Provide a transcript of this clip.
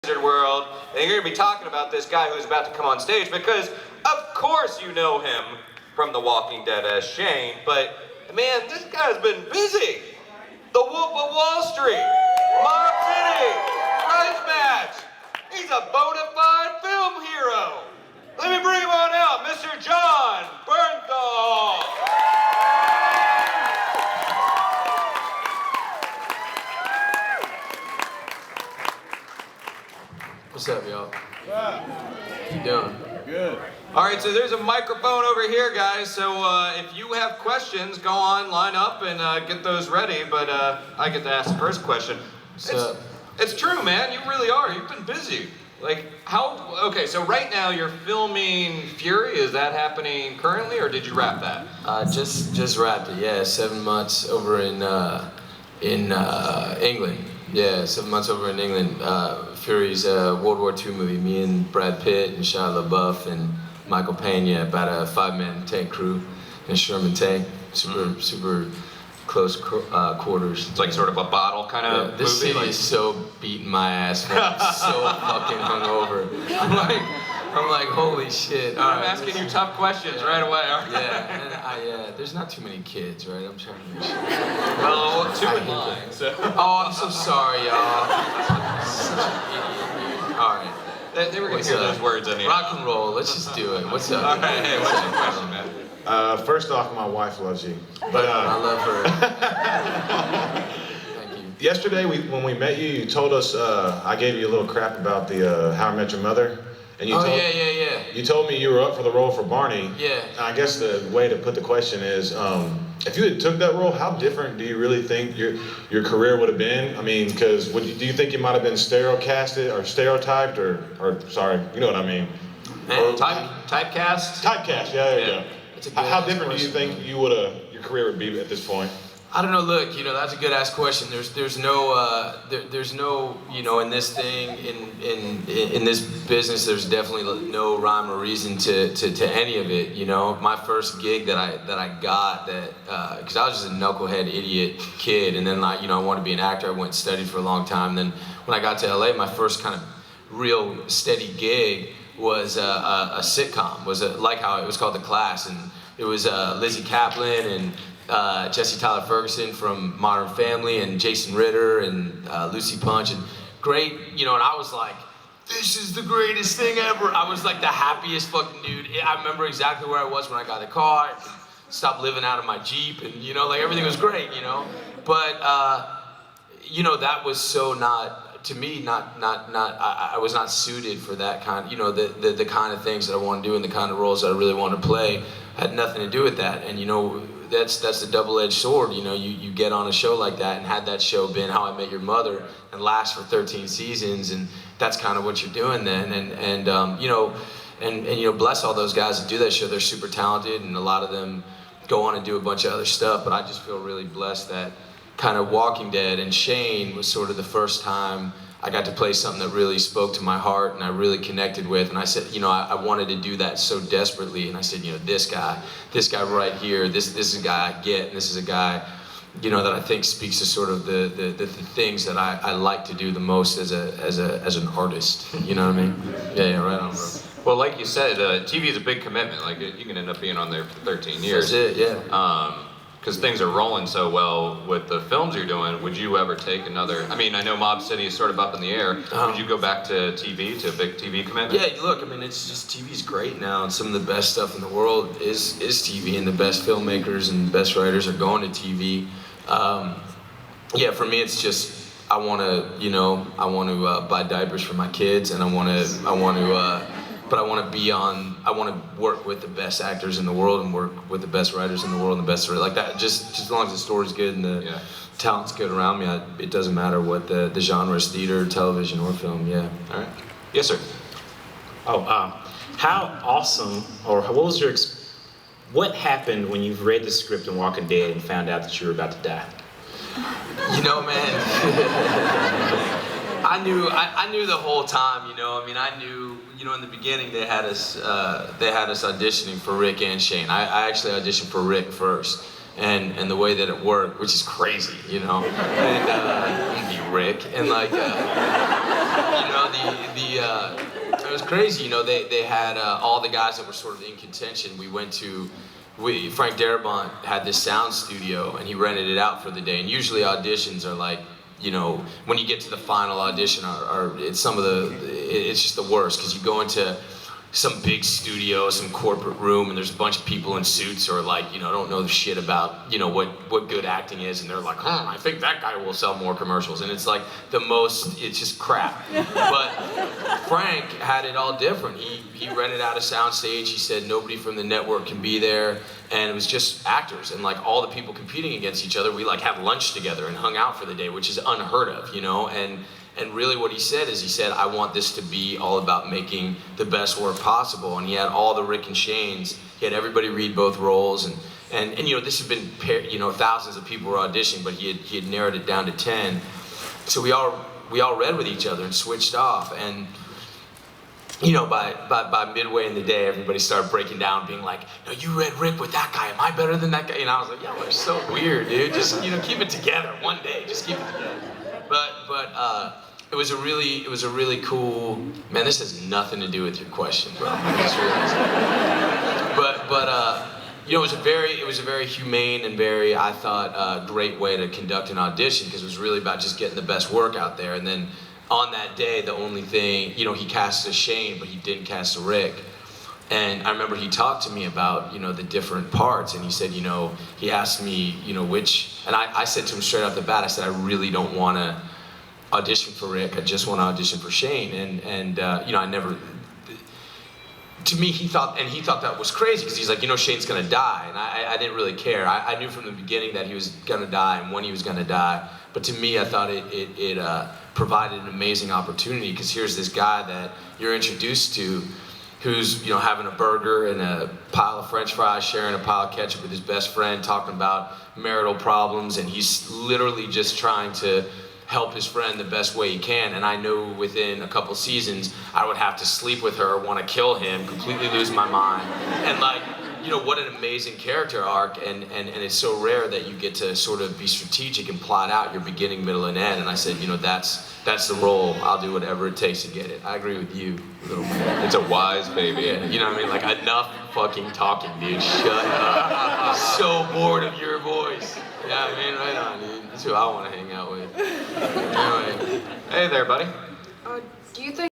world, and you're going to be talking about this guy who's about to come on stage because, of course, you know him from The Walking Dead as Shane, but man, this guy's been busy. The Wolf of Wall Street, Mob City, Prize Match. He's a bona fide film hero. Let me bring him on out, Mr. Jon Bernthal. What's up, y'all? What you doing? Good. All right, so there's a microphone over here, guys. So if you have questions, go on, line up, and get those ready. But I get to ask the first question. It's true, man. You really are. You've been busy. Like, how? Okay, so right now you're filming Fury. Is that happening currently, or did you wrap that? Just wrapped it. Yeah, 7 months over in England. Yeah, 7 months over in England. Fury's a World War II movie. Me and Brad Pitt and Shia LaBeouf and Michael Pena, about a 5-man tank crew in a Sherman tank. Super close quarters. It's like sort of a bottle kind of movie. This city is so beating my ass, man. I'm so fucking hungover. I'm like, holy shit. I'm asking you tough questions right away. Yeah, and there's not too many kids, right? I'm trying to make sure. Well, 2 in line. So. Oh, I'm so sorry, y'all. Such an idiot, dude. All right. They were going to hear those words anyhow. Rock and roll, let's just do it. What's up? All right, hey, what's your question, man? First off, my wife loves you. But I love her. Thank you. Yesterday, when we met you, you told us, I gave you a little crap about the How I Met Your Mother. And you yeah. You told me you were up for the role for Barney. Yeah. And I guess the way to put the question is, if you had took that role, how different do you really think your career would have been? I mean, because do you think you might have been stereocasted or stereotyped or sorry, you know what I mean? Typecast? Typecast, yeah, there you go. How different do you think your career would be at this point? I don't know. Look, that's a good ass question. There's no, in this thing, in this business, there's definitely no rhyme or reason to any of it. My first gig that I got because I was just a knucklehead idiot kid, and then I wanted to be an actor. I went and studied for a long time. Then when I got to LA, my first kind of real steady gig was a sitcom. Like how it was called The Class, and it was Lizzie Kaplan and Jesse Tyler Ferguson from Modern Family and Jason Ritter and Lucy Punch, and great, and I was like, this is the greatest thing ever. I was like the happiest fucking dude. I remember exactly where I was when I got in the car. I could stop living out of my Jeep, and like everything was great, but that was so not, to me, I was not suited for that kind, the kind of things that I want to do and the kind of roles that I really want to play had nothing to do with that. And that's the double-edged sword. You get on a show like that, and had that show been How I Met Your Mother and last for 13 seasons, and that's kind of what you're doing then. And bless all those guys that do that show. They're super talented, and a lot of them go on and do a bunch of other stuff. But I just feel really blessed that kind of Walking Dead and Shane was sort of the first time I got to play something that really spoke to my heart and I really connected with. And I said, I wanted to do that so desperately. And I said, this guy right here, this is a guy I get, and this is a guy, that I think speaks to sort of the things that I like to do the most as an artist. You know what I mean? Yeah, right on, bro. Well, like you said, TV is a big commitment. Like, you can end up being on there for 13 years. That's it, yeah. Because things are rolling so well with the films you're doing, would you ever take another? I mean, I know Mob City is sort of up in the air. Would you go back to TV, to a big TV commitment? Yeah, look, I mean, it's just TV's great now, and some of the best stuff in the world is TV, and the best filmmakers and best writers are going to TV. Yeah, for me, it's just I want to buy diapers for my kids, and I want to work with the best actors in the world and work with the best writers in the world and the best story like that. Just as long as the story's good and the talent's good around me, it doesn't matter what the genre is, theater, television, or film. Yeah. All right. Yes, sir. How awesome, or what happened when you read the script in Walking Dead and found out that you were about to die? Man. I knew the whole time, I knew, in the beginning they had us auditioning for Rick and Shane. I actually auditioned for Rick first. and the way that it worked, which is crazy, you know. And be Rick, and like, you know, it was crazy, you know. They had all the guys that were sort of in contention. Frank Darabont had this sound studio, and he rented it out for the day. And usually auditions are like, you know, when you get to the final audition, it's just the worst, because you go into some big studio, some corporate room, and there's a bunch of people in suits or like, you know, don't know the shit about, you know, what good acting is, and they're like, I think that guy will sell more commercials, and it's like it's just crap. But Frank had it all different. He rented out a sound stage. He said nobody from the network can be there, and it was just actors, and like all the people competing against each other, we like had lunch together and hung out for the day, which is unheard of, you know. And really what he said, I want this to be all about making the best work possible. And he had all the Rick and Shanes. He had everybody read both roles. And you know, this had been, you know, thousands of people were auditioning, but he had narrowed it down to 10. So we all read with each other and switched off. And you know, by midway in the day, everybody started breaking down, being like, no, you read Rick with that guy. Am I better than that guy? And I was like, y'all are so weird, dude. Just, you know, keep it together one day. Just keep it together. But it was a really cool, man, this has nothing to do with your question, bro. I just realized that. But you know, it was a very humane and very, I thought, great way to conduct an audition, because it was really about just getting the best work out there. And then on that day, the only thing, you know, he cast a Shane, but he didn't cast a Rick. And I remember he talked to me about, you know, the different parts, and he said, you know, he asked me, you know, and I said to him straight off the bat, I said, I really don't want to audition for Rick, I just want to audition for Shane. And you know, I never, to me, he thought that was crazy, because he's like, you know, Shane's gonna die, and I didn't really care. I knew from the beginning that he was gonna die and when he was gonna die, but to me, I thought it provided an amazing opportunity, because here's this guy that you're introduced to, who's, you know, having a burger and a pile of French fries, sharing a pile of ketchup with his best friend, talking about marital problems, and he's literally just trying to help his friend the best way he can. And I know within a couple seasons, I would have to sleep with her, want to kill him, completely lose my mind. And like, you know, what an amazing character arc, and it's so rare that you get to sort of be strategic and plot out your beginning, middle, and end. And I said, you know, that's the role. I'll do whatever it takes to get it. I agree with you, little man. It's a wise baby. Yeah, you know what I mean? Like, enough fucking talking, dude. Shut up. So bored of your voice. Yeah, I mean, right on, dude. That's who I want to hang out with. Anyway. Hey there, buddy. Do you think